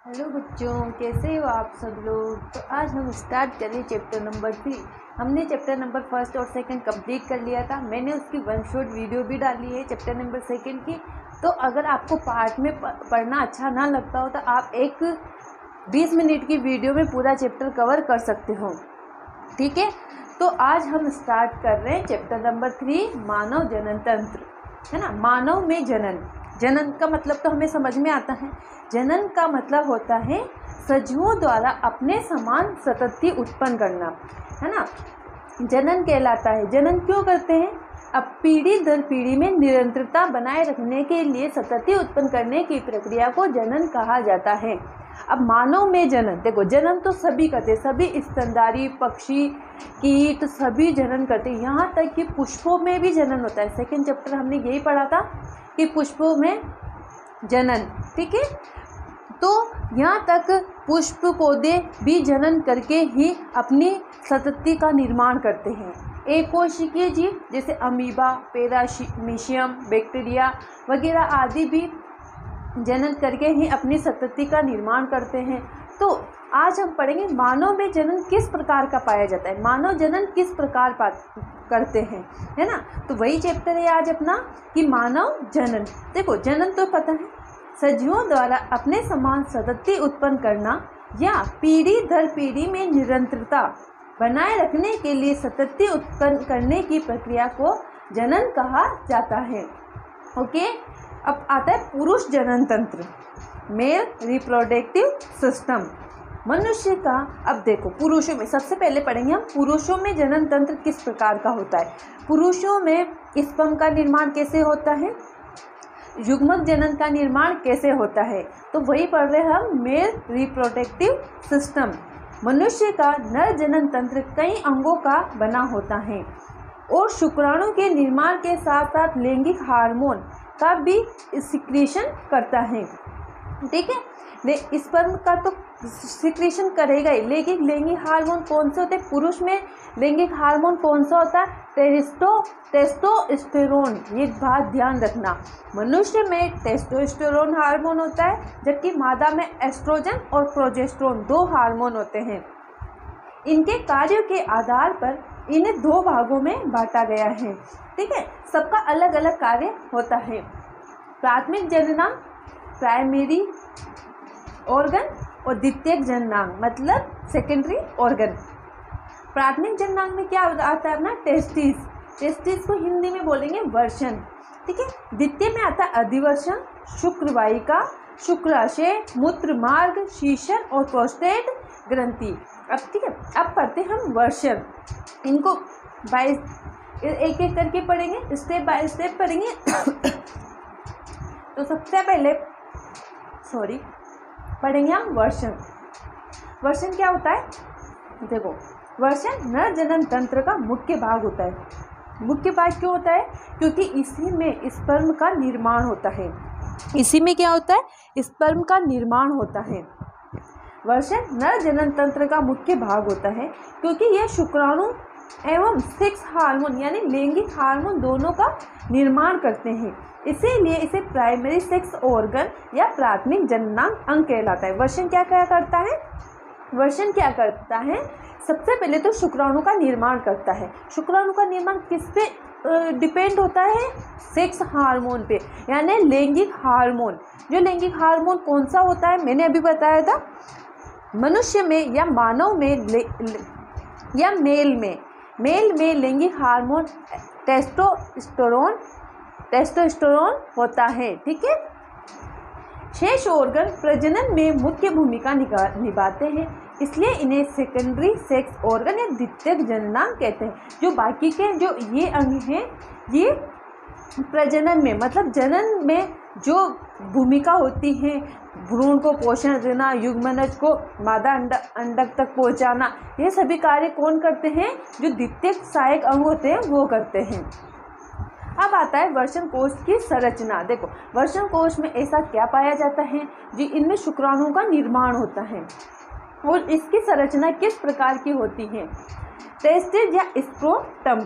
Hello बच्चों, कैसे हो आप सब लोग। तो आज हम स्टार्ट करें चैप्टर नंबर 3। हमने चैप्टर नंबर फर्स्ट और सेकंड कंप्लीट कर लिया था। मैंने उसकी वन शॉट वीडियो भी डाली है चैप्टर नंबर सेकंड की। तो अगर आपको पार्ट में पढ़ना अच्छा ना लगता हो तो आप एक 20 मिनट की वीडियो में पूरा चैप्टर कवर कर सकते हो। ठीक है, तो आज हम स्टार्ट कर रहे हैं चैप्टर नंबर 3, मानव जनन तंत्र, है ना। मानव में जनन। जनन का मतलब तो हमें समझ में आता है। जनन का मतलब होता है सजीवों द्वारा अपने समान संतति उत्पन्न करना, है ना। जनन कहलाता है। जनन क्यों करते हैं? अब पीढ़ी दर पीढ़ी में निरंतरता बनाए रखने के लिए संतति उत्पन्न करने की प्रक्रिया को जनन कहा जाता है। अब मानव में जनन, देखो जनन तो सभी करते, सभी स्तनधारी पक्षी कीट सभी जनन करते, यहाँ तक कि पुष्पों में भी जनन होता है। सेकंड चैप्टर हमने यही पढ़ा था कि पुष्पों में जनन, ठीक है। तो यहाँ तक पुष्प पौधे भी जनन करके ही अपनी संतति का निर्माण करते हैं। एक कोशिकीय जीव जैसे अमीबा, पैरामीशियम, बैक्टीरिया वगैरह आदि भी जनन करके ही अपनी संतति का निर्माण करते हैं। तो आज हम पढ़ेंगे मानव में जनन किस प्रकार का पाया जाता है, मानव जनन किस प्रकार करते हैं, है ना। तो वही चैप्टर है आज अपना कि मानव जनन। देखो जनन तो पता है, सजीवों द्वारा अपने समान संतति उत्पन्न करना या पीढ़ी दर पीढ़ी में निरंतरता बनाए रखने के लिए संतति उत्पन्न करने की प्रक्रिया को जनन कहा जाता है। ओके, अब आता है पुरुष जनन तंत्र, मेल रिप्रोडक्टिव सिस्टम। मनुष्य का, अब देखो पुरुषों में सबसे पहले पढ़ेंगे हम पुरुषों में जनन तंत्र किस प्रकार का होता है। पुरुषों में स्पर्म का निर्माण कैसे होता है, युग्मक जनन का निर्माण कैसे होता है, तो वही पढ़ रहे हैं हम, मेल रिप्रोडक्टिव सिस्टम। मनुष्य का नर जनन तंत्र कई अंगों का बना होता है और शुक्राणु के निर्माण के साथ साथ लैंगिक हार्मोन का भी सिक्रीशन करता है, ठीक है। स्पर्म का तो सिक्रीशन करेगा ही, लेकिन लैंगिक हार्मोन कौन से होते हैं? पुरुष में लैंगिक हार्मोन कौन सा होता है? टेस्टोस्टेरोन। ये बात ध्यान रखना, मनुष्य में टेस्टोस्टेरोन हार्मोन होता है, जबकि मादा में एस्ट्रोजन और प्रोजेस्टेरोन दो हार्मोन होते हैं। इनके कार्यों के आधार पर इन्हें दो भागों में बांटा गया है, ठीक है। सबका अलग अलग कार्य होता है। प्राथमिक जननांग प्राइमरी ऑर्गन और द्वितीयक जननांग मतलब सेकेंडरी ऑर्गन। प्राथमिक जननांग में क्या आता है अपना? टेस्टिस। टेस्टिस को हिंदी में बोलेंगे वर्षण, ठीक है। द्वितीय में आता है अधिवर्षण, शुक्रवाहिका, शुक्राशय, मूत्र मार्ग, शीशन और प्रोस्टेट ग्रंथि। अब ठीक है, अब पढ़ते हम वर्षण। इनको एक एक करके पढ़ेंगे, स्टेप बाय स्टेप पढ़ेंगे। तो सबसे पहले पढ़ेंगे हम वर्षण। वर्षण क्या होता है? देखो, वर्षण नर जनन तंत्र का मुख्य भाग होता है। मुख्य भाग क्यों होता है? क्योंकि इसी में स्पर्म का निर्माण होता है। इसी में क्या होता है? स्पर्म का निर्माण होता है। वर्षण नर जनन तंत्र का मुख्य भाग होता है क्योंकि यह शुक्राणु एवं सेक्स हार्मोन यानी लैंगिक हार्मोन दोनों का निर्माण करते हैं। इसीलिए इसे प्राइमरी सेक्स ऑर्गन या प्राथमिक जननांग अंग कहलाता है। वर्षण क्या करता है? वर्षण क्या करता है? सबसे पहले तो शुक्राणु का निर्माण करता है। शुक्राणु का निर्माण किस पे डिपेंड होता है? सेक्स हार्मोन पे, यानी लैंगिक हार्मोन। जो लैंगिक हार्मोन कौन सा होता है मैंने अभी बताया था। मनुष्य में या मानव में या मेल में लैंगिक हार्मोन टेस्टोस्टेरोन होता है, ठीक है। शेष ऑर्गन प्रजनन में मुख्य भूमिका निभाते हैं, इसलिए इन्हें सेकेंडरी सेक्स ऑर्गन या द्वितीयक जननांग कहते हैं। जो बाकी के जो ये अंग हैं, ये प्रजनन में मतलब जनन में जो भूमिका होती है, भ्रूण को पोषण देना, युग्मनज को मादा अंडक तक पहुंचाना, ये सभी कार्य कौन करते हैं? जो द्वितीयक सहायक अंग होते हैं वो करते हैं। अब आता है वर्षण कोश की संरचना। देखो, वर्षण कोश में ऐसा क्या पाया जाता है जी? इनमें शुक्राणु का निर्माण होता है और इसकी संरचना किस प्रकार की होती है? टेस्टिस या स्क्रोटम,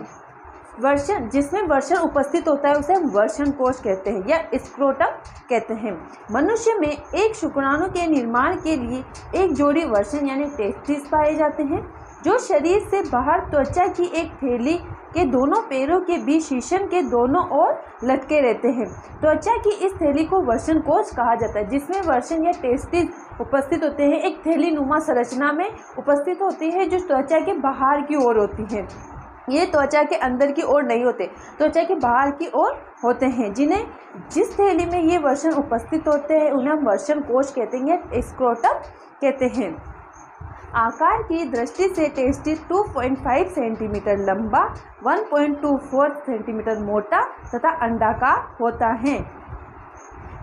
वर्षण, जिसमें वर्षण उपस्थित होता है उसे हम वर्षण कोश कहते हैं या स्क्रोटम कहते हैं। मनुष्य में एक शुक्राणु के निर्माण के लिए एक जोड़ी वर्षण यानी टेस्टिस पाए जाते हैं, जो शरीर से बाहर त्वचा की एक थैली के दोनों पैरों के बीच शीशन के दोनों ओर लटके रहते हैं। त्वचा की इस थैली को वर्षण कोश कहा जाता है, जिसमें वर्षण या टेस्टिस उपस्थित होते हैं। एक थैली नुमा संरचना में उपस्थित होती है जो त्वचा के बाहर की ओर होती है। ये त्वचा के अंदर की ओर नहीं होते, त्वचा के बाहर की ओर होते हैं। जिस थैली में ये वर्षण उपस्थित होते हैं उन्हें हम वर्षण कोश कहते हैं या स्क्रोटम कहते हैं। आकार की दृष्टि से टेस्टिस 2.5 सेंटीमीटर लंबा, 1.24 सेंटीमीटर मोटा तथा अंडाकार होता है।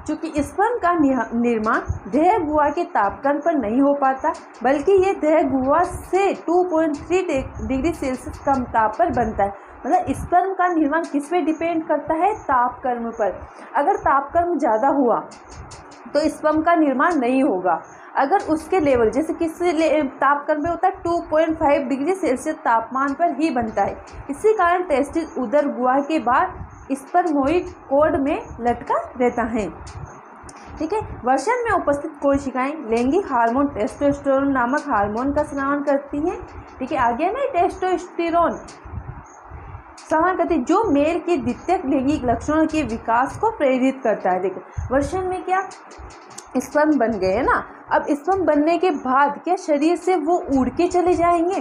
चूँकि स्पर्म का निर्माण देह गुहा के तापक्रम पर नहीं हो पाता, बल्कि ये देह गुहा से 2.3 डिग्री सेल्सियस कम ताप पर बनता है। मतलब स्पर्म का निर्माण किस पे डिपेंड करता है? तापक्रम पर। अगर तापक्रम ज़्यादा हुआ तो स्पर्म का निर्माण नहीं होगा। अगर उसके लेवल जैसे किस तापक्रम पे होता है 2.5 डिग्री सेल्सियस तापमान पर ही बनता है। इसी कारण टेस्टिस उदर गुहा के बाद स्पर्मोइड कोड में लटका रहता है। ठीक है। वर्षण में उपस्थित कोशिकाएं लैंगिक हार्मोन टेस्टोस्टेरोन नामक हार्मोन का स्रावन करती हैं। ठीक है, आगे में टेस्टोस्टेरोन स्रावन करती है जो मेल के द्वितीयक लैंगिक लक्षणों के विकास को प्रेरित करता है। देखो वर्षण में क्या स्पर्म बन गए है ना, अब स्पर्म बनने के बाद क्या शरीर से वो उड़ के चले जाएंगे?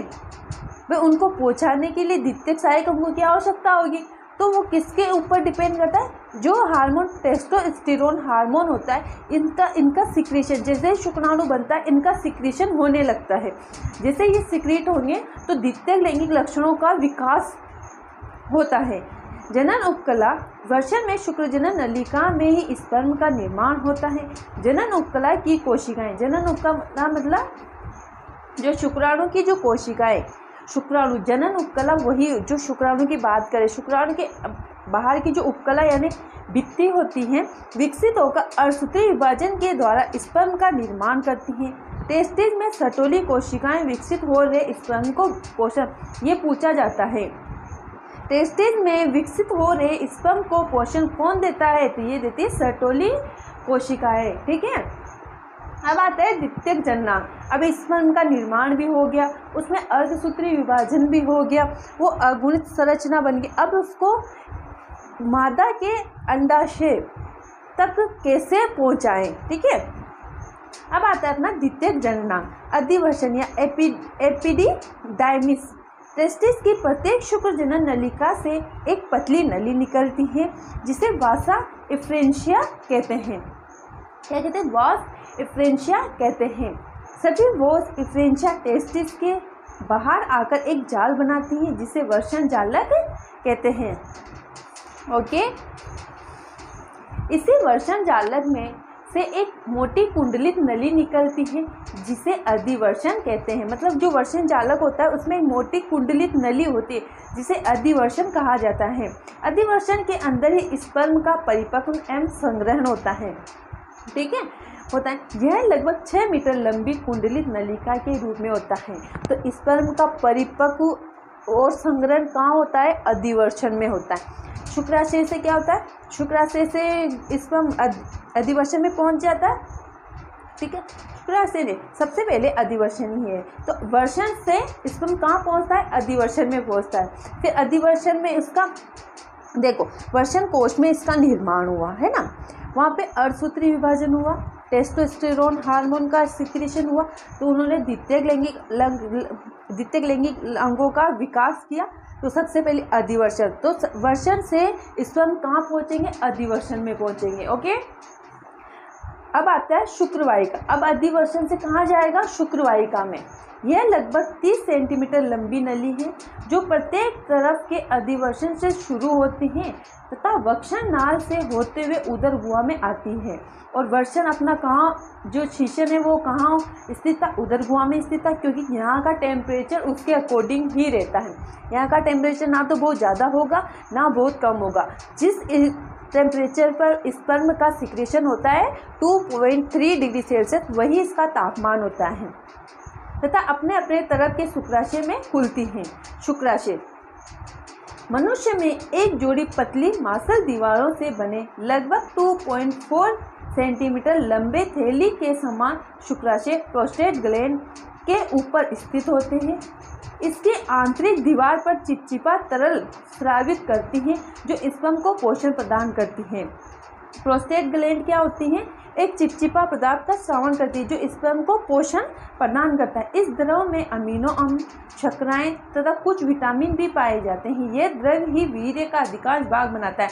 वे उनको पहुंचाने के लिए द्वितीयक सहायक अंगों की आवश्यकता होगी। तो वो किसके ऊपर डिपेंड करता है? जो हार्मोन टेस्टोस्टेरोन हार्मोन होता है इनका सिक्रीशन, जैसे शुक्राणु बनता है इनका सिक्रीशन होने लगता है। जैसे ये सिक्रीट होंगे तो द्वितीयक लैंगिक लक्षणों का विकास होता है। जनन उपकला, वर्षण में शुक्रजनन नलिका में ही स्पर्म का निर्माण होता है। जनन उपकला की कोशिकाएं, जनन उपकला मतलब जो शुक्राणु की जो कोशिकाएं, शुक्राणु जनन उपकला वही जो शुक्राणु की बात करें, शुक्राणु के बाहर की जो उपकला यानी भित्ति होती हैं विकसित होकर अर्धसूत्री विभाजन के द्वारा स्पर्म का निर्माण करती हैं। टेस्टिस में सटोली कोशिकाएं विकसित हो रहे स्पर्म को पोषण, ये पूछा जाता है। टेस्टिस में विकसित हो रहे स्पर्म को पोषण कौन देता है? तो ये देती है सटोली कोशिकाएं। ठीक है। अब आता है द्वितीयक जननांग। अब स्पर्म का निर्माण भी हो गया, उसमें अर्धसूत्री विभाजन भी हो गया, वो अगुणित संरचना बन गई। अब उसको मादा के अंडाशय तक कैसे पहुंचाएं? ठीक है। अब आता है अपना द्वितीयक जननांग, अधिवर्षण या एपिडिडाइमिस। टेस्टिस की प्रत्येक शुक्रजनन नलिका से एक पतली नली निकलती है जिसे वासा इफ्रेंशिया कहते हैं। क्या कहते हैं? वास इफ्रेंशिया कहते हैं। सभी वॉस इफ्रेंशिया टेस्टिस के बाहर आकर एक जाल बनाती हैं जिसे वर्षण जालक कहते हैं। ओके। इसी वर्षण जालक में से एक मोटी कुंडलित नली निकलती है जिसे अधिवर्षण कहते हैं। मतलब जो वर्षण जालक होता है उसमें एक मोटी कुंडलित नली होती है जिसे अधिवर्षण कहा जाता है। अधिवर्षण के अंदर ही स्पर्म का परिपक्व एवं संग्रहण होता है। ठीक है, होता है। यह लगभग 6 मीटर लंबी कुंडलित नलिका के रूप में होता है। तो स्पर्म का परिपक्व और संग्रहण कहाँ होता है? अधिवर्षण में होता है। शुक्राशय से क्या होता है? शुक्राशय से स्पर्म अधिवर्षण में पहुंच जाता है। ठीक है, शुक्राशय ने सबसे पहले अधिवर्षण ही है। तो वर्षण से स्पर्म कहाँ पहुंचता है? अधिवर्षण में पहुंचता है। फिर अधिवर्षण में इसका देखो वर्षण कोश में इसका निर्माण हुआ है ना, वहाँ पे अर्धसूत्री विभाजन हुआ, टेस्टोस्टेरोन हार्मोन का सिक्रीशन हुआ, तो उन्होंने द्वितीयक लैंगिक अंगों का विकास किया। तो सबसे पहले अधिवर्षण, तो वर्षण से स्पर्म कहाँ पहुँचेंगे? अधिवर्षण में पहुँचेंगे। ओके। अब आता है शुक्रवाहिका। अब अधिवर्षण से कहाँ जाएगा? शुक्रवाहिका में। यह लगभग 30 सेंटीमीटर लंबी नली है जो प्रत्येक तरफ के अधिवर्षण से शुरू होती है तथा वक्षण नाल से होते हुए उदर गुहा में आती है। और वर्षण अपना कहाँ जो शीशन है वो कहाँ स्थित था? उदर गुहा में स्थित था, क्योंकि यहाँ का टेम्परेचर उसके अकॉर्डिंग ही रहता है। यहाँ का टेम्परेचर ना तो बहुत ज़्यादा होगा ना बहुत कम होगा। जिस टेम्परेचर पर स्पर्म का सिक्रेशन होता है 2.3 डिग्री सेल्सियस, वही इसका तापमान होता है तथा अपने अपने तरफ के शुक्राशय में खुलती हैं। शुक्राशय मनुष्य में एक जोड़ी पतली मांसल दीवारों से बने लगभग 2.4 सेंटीमीटर लंबे थैली के समान शुक्राशय प्रोस्टेट ग्लैंड के ऊपर स्थित होते हैं। इसकी आंतरिक दीवार पर चिपचिपा तरल स्रावित करती है जो स्पर्म को पोषण प्रदान करती है। प्रोस्टेट ग्लैंड क्या होती है? एक चिपचिपा पदार्थ का स्रावण करती है जो स्पर्म को पोषण प्रदान करता है। इस द्रव में अमीनो अम्ल, शर्कराएं तथा कुछ विटामिन भी पाए जाते हैं। यह द्रव ही वीर्य का अधिकांश भाग बनाता है।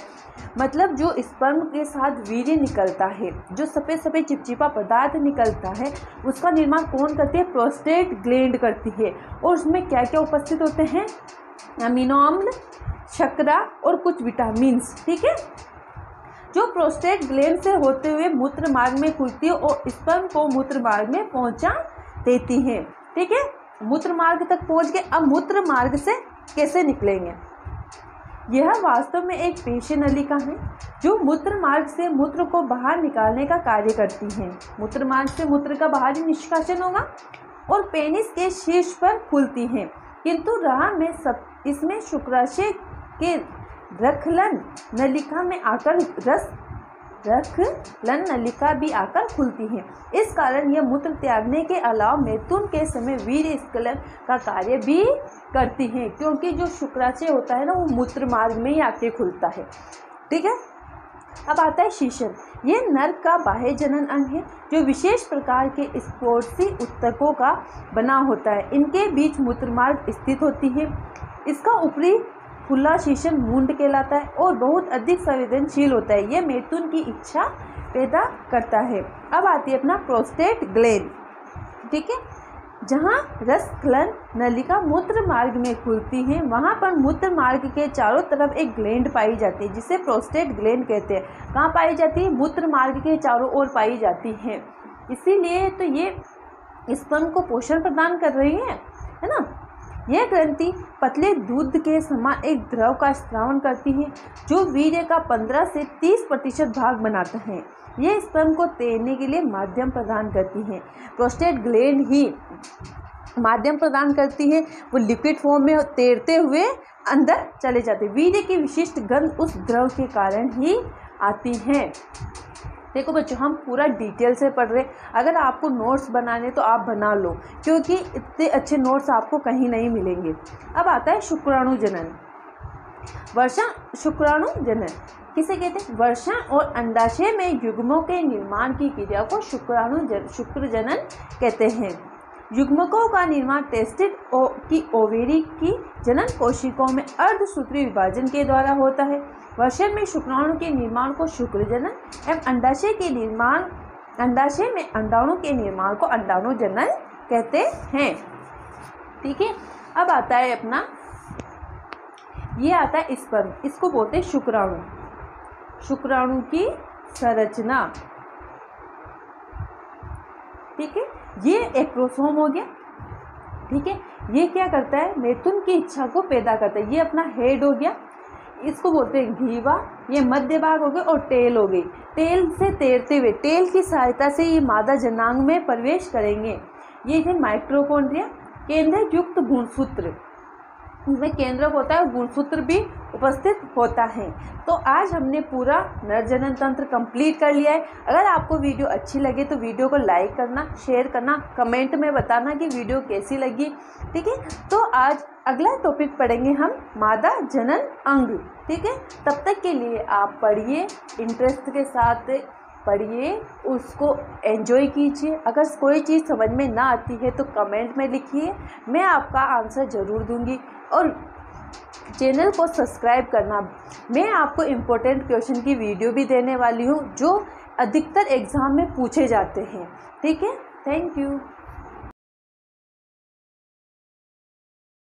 मतलब जो स्पर्म के साथ वीर्य निकलता है, जो सफ़ेद सफ़ेद चिपचिपा पदार्थ निकलता है, उसका निर्माण कौन करती है? प्रोस्टेट ग्लैंड करती है। और उसमें क्या क्या उपस्थित होते हैं? अमीनो अम्ल, शर्करा और कुछ विटामिन्स। ठीक है, जो प्रोस्टेट ग्लैंड से होते हुए मूत्र मार्ग में खुलती है और स्पर्म को मूत्र मार्ग में पहुंचा देती है। ठीक है, मूत्र मार्ग तक पहुंच गए। अब मूत्र मार्ग से कैसे निकलेंगे? यह वास्तव में एक पेशी नलिका है जो मूत्र मार्ग से मूत्र को बाहर निकालने का कार्य करती है। मूत्र मार्ग से मूत्र का बाहरी निष्कासन होगा और पेनिस के शीर्ष पर खुलती है, किंतु राह में इसमें शुक्राशय के रखलन नलिका में आकर रखलन नलिका भी आकर खुलती है। इस कारण यह मूत्र त्यागने के अलावा मैथुन के समय वीर्य स्खलन का कार्य भी करती है, क्योंकि जो शुक्राशय होता है ना, वो मूत्र मार्ग में ही आके खुलता है। ठीक है, अब आता है शीशन। यह नर का बाह्य जनन अंग है जो विशेष प्रकार के स्पोर्ट्सी उत्तकों का बना होता है। इनके बीच मूत्र मार्ग स्थित होती है। इसका ऊपरी खुला शीशन मूंड कहलाता है और बहुत अधिक संवेदनशील होता है। यह मैथुन की इच्छा पैदा करता है। अब आती है अपना प्रोस्टेट ग्लैंड। ठीक है, जहाँ रसस्खलन नलिका मूत्र मार्ग में खुलती है, वहाँ पर मूत्र मार्ग के चारों तरफ एक ग्लैंड पाई जाती है जिसे प्रोस्टेट ग्लैंड कहते हैं। कहाँ पाई जाती है? मूत्र मार्ग के चारों ओर पाई जाती है। इसीलिए तो ये स्पर्म को पोषण प्रदान कर रही है ना। यह ग्रंथि पतले दूध के समान एक द्रव का स्रावन करती है जो वीर्य का 15 से 30% भाग बनाता है। यह स्पर्म को तैरने के लिए माध्यम प्रदान करती है। प्रोस्टेट ग्लैंड ही माध्यम प्रदान करती है। वो लिक्विड फॉर्म में तैरते हुए अंदर चले जाते हैं। वीर्य की विशिष्ट गंध उस द्रव के कारण ही आती है। देखो बच्चों, हम पूरा डिटेल से पढ़ रहे। अगर आपको नोट्स बनाने तो आप बना लो, क्योंकि इतने अच्छे नोट्स आपको कहीं नहीं मिलेंगे। अब आता है शुक्राणु जनन। वर्षा शुक्राणु जनन किसे कहते हैं? वर्षा और अंडाशय में युग्मों के निर्माण की क्रिया को शुक्र जनन कहते हैं। युग्मकों का निर्माण टेस्टिड की ओवेरी की जनन कोशिकाओं में अर्धसूत्री विभाजन के द्वारा होता है। वर्षण में शुक्राणु के निर्माण को शुक्र जनन एवं अंडाशय में अंडाणु के निर्माण को अंडाणु जनन कहते हैं। ठीक है, अब आता है अपना, ये आता है स्पर्म। इसको बोलते हैं शुक्राणु। शुक्राणु की संरचना। ठीक है, ये एक्रोसोम हो गया। ठीक है, ये क्या करता है? मैथुन की इच्छा को पैदा करता है। ये अपना हेड हो गया, इसको बोलते हैं ग्रीवा। ये मध्य भाग हो गया और टेल हो गई। टेल से तैरते हुए टेल की सहायता से ये मादा जनांग में प्रवेश करेंगे। ये है माइक्रोकॉन्ड्रिया, केंद्र युक्त गुणसूत्र। इसमें केंद्रक होता है, गुणसूत्र भी उपस्थित होता है। तो आज हमने पूरा नर जनन तंत्र कंप्लीट कर लिया है। अगर आपको वीडियो अच्छी लगे तो वीडियो को लाइक करना, शेयर करना, कमेंट में बताना कि वीडियो कैसी लगी। ठीक है, तो आज अगला टॉपिक पढ़ेंगे हम मादा जनन अंग। ठीक है, तब तक के लिए आप पढ़िए, इंटरेस्ट के साथ पढ़िए, उसको एंजॉय कीजिए। अगर कोई चीज़ समझ में ना आती है तो कमेंट में लिखिए, मैं आपका आंसर ज़रूर दूंगी। और चैनल को सब्सक्राइब करना। मैं आपको इम्पोर्टेंट क्वेश्चन की वीडियो भी देने वाली हूँ जो अधिकतर एग्ज़ाम में पूछे जाते हैं। ठीक है, थैंक यू।